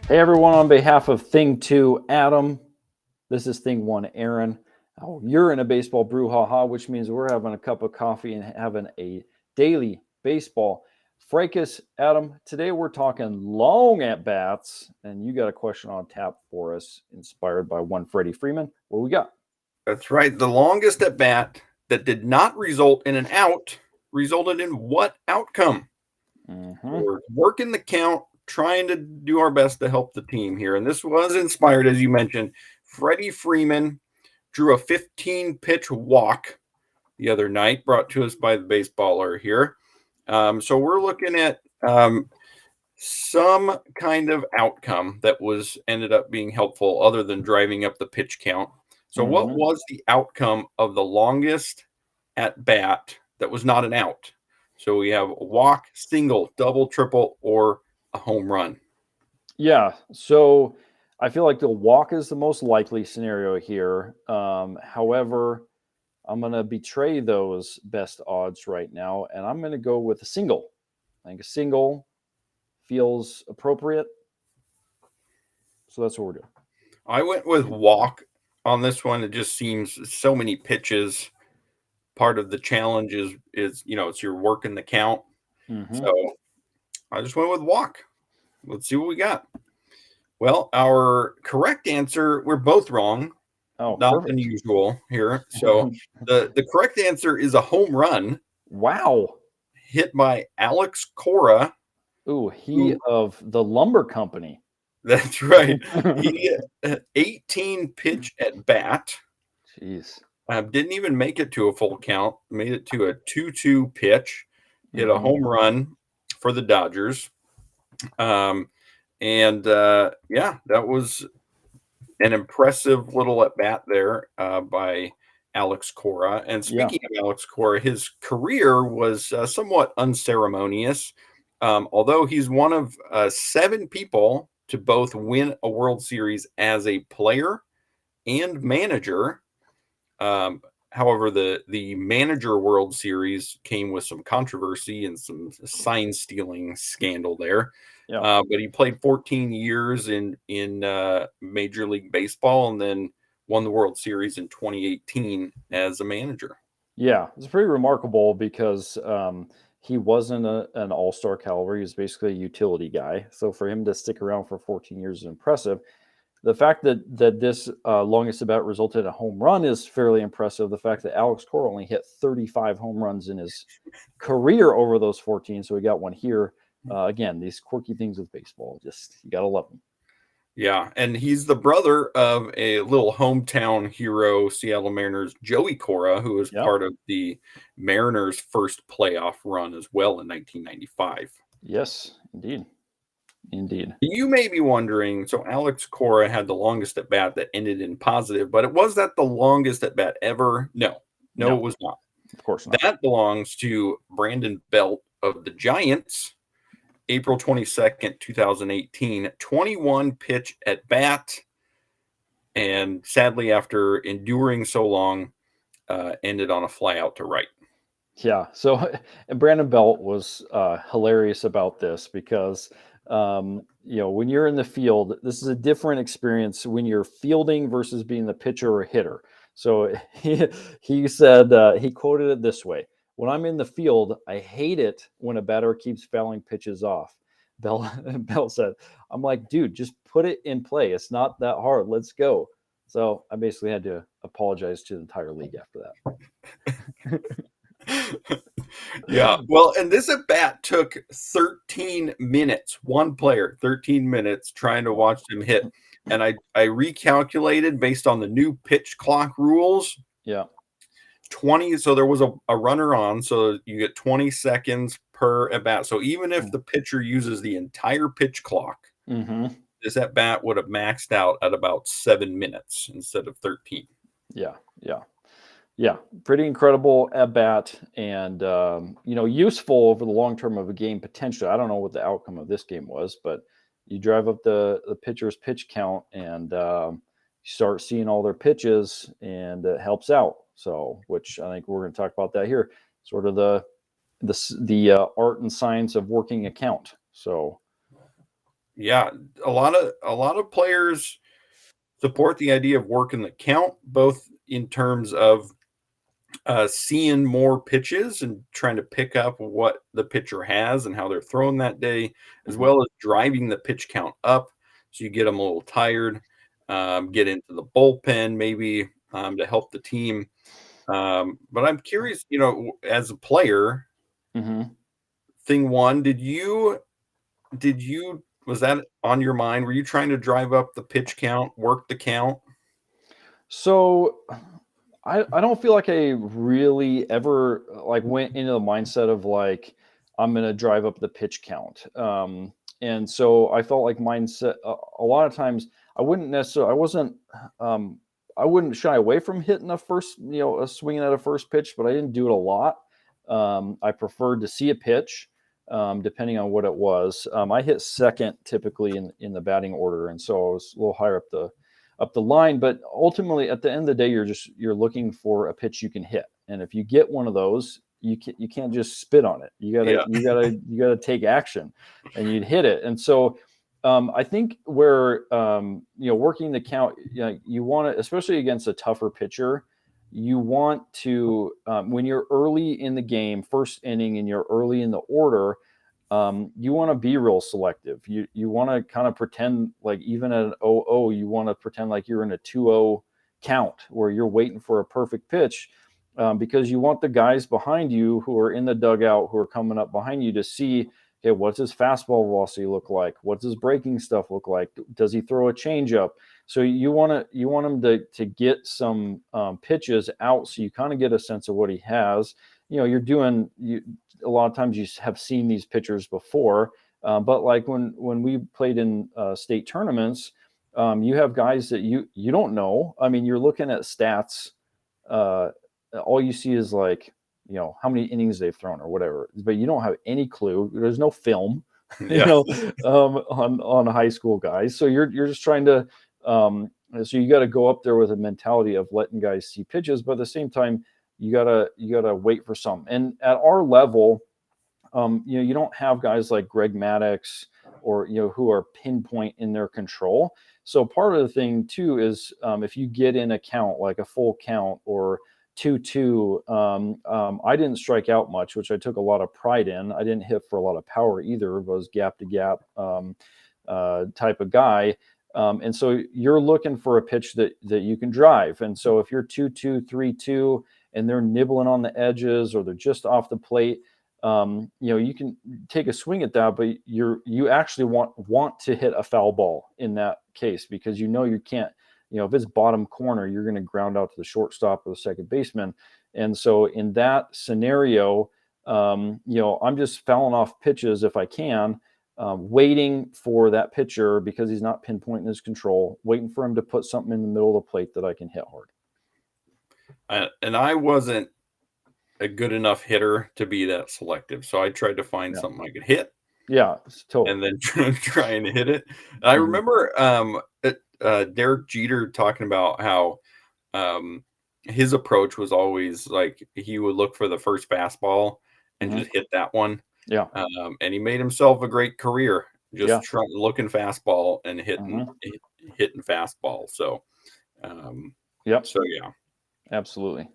Hey everyone, on behalf of Thing 2, Adam, this is Thing 1, Aaron. Oh, you're in a baseball brouhaha, which means we're having a cup of coffee and having a daily baseball fracas. Adam, today we're talking long at bats, and you got a question on tap for us, inspired by one Freddie Freeman. What we got? That's right. The longest at bat that did not result in an out resulted in what outcome? Mm-hmm. We're working the count, trying to do our best to help the team here. And this was inspired, as you mentioned. Freddie Freeman drew a 15 pitch walk the other night, brought to us by the baseballer here. So we're looking at some kind of outcome that was ended up being helpful other than driving up the pitch count. So what Mm-hmm. was the outcome of the longest at bat that was not an out? So we have a walk, single, double, triple, or a home run. Yeah, so I feel like the walk is the most likely scenario here. However, I'm going to betray those best odds right now, and I'm going to go with a single. I think a single feels appropriate. So that's what we're doing. I went with walk on this one. It just seems so many pitches. Part of the challenge is it's you're working the count. Mm-hmm. So I just went with walk. Let's see what we got. Well, our correct answer, we're both wrong. Oh, Not perfect. unusual here. So the correct answer is a home run Wow. hit by Alex Cora, Ooh, he who of the lumber company. that's right. He 18 pitch at bat. Jeez. Didn't even make it to a full count. Made it to a 2-2 pitch. Hit a Mm-hmm. home run for the Dodgers. Um, and yeah, that was an impressive little at bat there by Alex Cora. And Yeah. speaking of Alex Cora, his career was somewhat unceremonious. Although he's one of 7 people to both win a World Series as a player and manager. Um, However, the manager World Series came with some controversy and some sign stealing scandal there. Yeah. But he played 14 years in Major League Baseball and then won the World Series in 2018 as a manager. Yeah. It's pretty remarkable because he wasn't an all-star caliber. He was basically a utility guy. So for him to stick around for 14 years is impressive. The fact that this longest at bat resulted in a home run is fairly impressive. The fact that Alex Cora only hit 35 home runs in his career over those 14, so we got one here. Again, these quirky things with baseball, just you gotta love them. Yeah, and he's the brother of a little hometown hero, Seattle Mariners, Joey Cora, who was Yeah. part of the Mariners' first playoff run as well in 1995. Yes, indeed, indeed. You may be wondering, so Alex Cora had the longest at bat that ended in positive, but was that the longest at bat ever? No, no, No, it was not. of course not. That belongs to Brandon Belt of the Giants, April 22nd, 2018, 21 pitch at bat. And sadly, after enduring so long, ended on a fly out to right. Yeah. So, and Brandon Belt was hilarious about this because, when you're in the field, this is a different experience when you're fielding versus being the pitcher or hitter. So he said he quoted it this way: "When I'm in the field, I hate it when a batter keeps fouling pitches off." Bell Bell said, "I'm like, dude, just put it in play. It's not that hard. Let's go." So I basically had to apologize to the entire league after that. Yeah. Well, and this at bat took 13 minutes, one player, 13 minutes trying to watch him hit. And I recalculated based on the new pitch clock rules Yeah. 20. So there was a runner on. So you get 20 seconds per at bat. So even if the pitcher uses the entire pitch clock, Mm-hmm. this at bat would have maxed out at about 7 minutes instead of 13. Yeah. Yeah. Yeah. Pretty incredible at bat and, useful over the long term of a game potentially. I don't know what the outcome of this game was, but you drive up the pitcher's pitch count and you start seeing all their pitches and it helps out. So, which I think we're going to talk about that here, sort of the art and science of working a count. So, Yeah, a lot of players support the idea of working the count, both in terms of seeing more pitches and trying to pick up what the pitcher has and how they're throwing that day, as Mhm. well as driving the pitch count up so you get them a little tired, get into the bullpen maybe to help the team. But I'm curious, as a player, Mhm. thing one, was that on your mind? Were you trying to drive up the pitch count, work the count? So I don't feel like I really ever like went into the mindset of like I'm gonna drive up the pitch count. And so I felt like mindset a lot of times I wasn't um, I wouldn't shy away from hitting a first a swinging at a first pitch, but I didn't do it a lot. I preferred to see a pitch. Depending on what it was, I hit second typically in the batting order, and so I was a little higher up the line. But ultimately, at the end of the day, you're looking for a pitch you can hit, and if you get one of those, you can't just spit on it. Yeah. You gotta take action, and you'd hit it. And so, I think where working the count, you want to, especially against a tougher pitcher. You want to when you're early in the game, first inning, and you're early in the order, you want to be real selective. You want to kind of pretend like even at an 0-0, you want to pretend like you're in a 2-0 count where you're waiting for a perfect pitch, because you want the guys behind you who are in the dugout who are coming up behind you to see, okay, what's his fastball velocity look like? What's his breaking stuff look like? Does he throw a changeup? So you want him to get some pitches out, so you kind of get a sense of what he has. You're doing a lot of times you have seen these pitchers before, but like when we played in state tournaments, you have guys that you don't know. I mean, you're looking at stats. Uh, all you see is like how many innings they've thrown or whatever, but you don't have any clue. There's no film, Yeah. on high school guys. So you're just trying to. So you got to go up there with a mentality of letting guys see pitches, but at the same time, you gotta wait for some. And at our level, you don't have guys like Greg Maddox or who are pinpoint in their control. So part of the thing too is, if you get in a count like a full count or 2-2, I didn't strike out much, which I took a lot of pride in. I didn't hit for a lot of power either. But I was gap to gap type of guy. And so you're looking for a pitch that you can drive. And so if you're 2-2, 3-2, and they're nibbling on the edges or they're just off the plate, you can take a swing at that, but you actually want to hit a foul ball in that case, because you can't, if it's bottom corner, you're going to ground out to the shortstop or the second baseman. And so in that scenario, I'm just fouling off pitches if I can, waiting for that pitcher because he's not pinpointing his control, waiting for him to put something in the middle of the plate that I can hit hard. And I wasn't a good enough hitter to be that selective. So I tried to find Yeah. something I could hit Yeah. Totally. and then try and hit it. I Mhm. remember Derek Jeter talking about how um, his approach was always like he would look for the first fastball and Mhm. just hit that one. Yeah. And he made himself a great career Yeah. just trying looking fastball and Mhm. hitting fastball. Um, Yep. so yeah. Absolutely.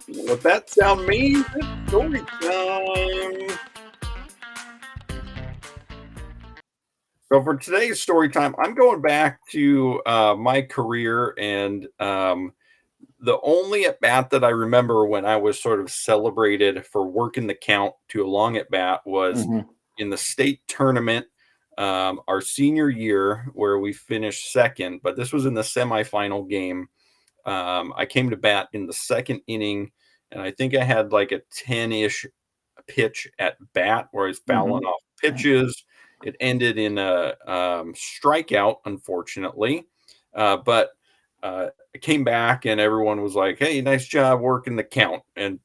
What that sound means, it's story time. So for today's story time, I'm going back to my career, and the only at bat that I remember when I was sort of celebrated for working the count to a long at bat was Mhm. in the state tournament, our senior year, where we finished second. But this was in the semifinal game. I came to bat in the second inning, and I think I had like a 10-ish pitch at bat where I was fouling Mhm. off pitches. It ended in a strikeout, unfortunately. But I came back and everyone was like, "Hey, nice job working the count." And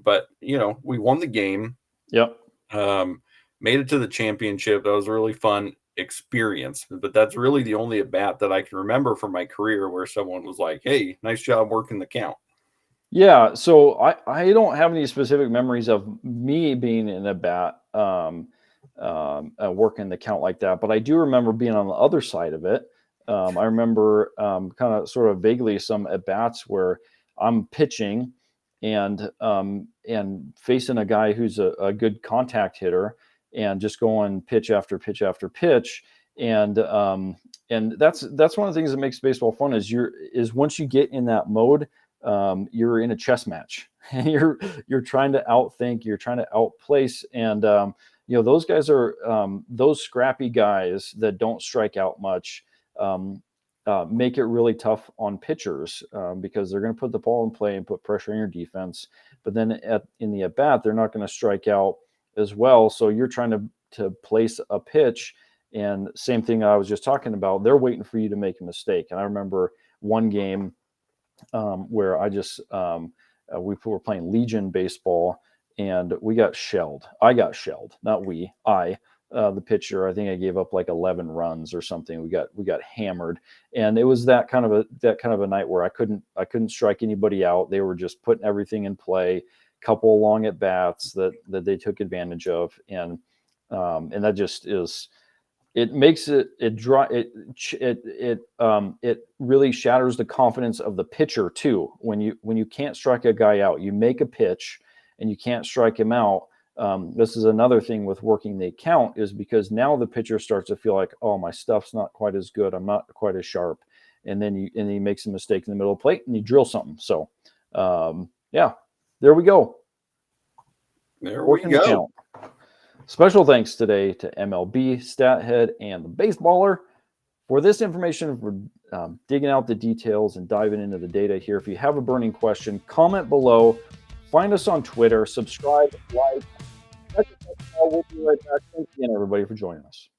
but we won the game, Yep. um, made it to the championship. That was a really fun experience. But that's really the only at bat that I can remember from my career where someone was like, "Hey, nice job working the count." Yeah, so I don't have any specific memories of me being in a bat, working the count like that, but I do remember being on the other side of it. I remember kind of sort of vaguely some at bats where I'm pitching and facing a guy who's a good contact hitter and just going pitch after pitch after pitch. And that's one of the things that makes baseball fun is once you get in that mode, you're in a chess match and you're trying to outthink, you're trying to outplace, and those guys are those scrappy guys that don't strike out much. Um, make it really tough on pitchers because they're going to put the ball in play and put pressure on your defense. But then in the at bat, they're not going to strike out as well. So you're trying to place a pitch, and same thing I was just talking about. They're waiting for you to make a mistake. And I remember one game where we were playing Legion baseball and we got shelled. I got shelled, not we. The pitcher. I think I gave up like 11 runs or something. We got hammered, and it was that kind of a night where I couldn't strike anybody out. They were just putting everything in play. Couple long at bats that they took advantage of, and that just is it makes it dry it really shatters the confidence of the pitcher too when you can't strike a guy out. You make a pitch and you can't strike him out. This is another thing with working the count, is because now the pitcher starts to feel like, oh, my stuff's not quite as good, I'm not quite as sharp, and then he makes a mistake in the middle of the plate and you drill something. So yeah, there we go, There we working the go. count. Special thanks today to MLB, Stathead, and the Baseballer for this information, for digging out the details and diving into the data here. If you have a burning question, comment below. Find us on Twitter. Subscribe, like. We'll be right back. Thanks again, everybody, for joining us.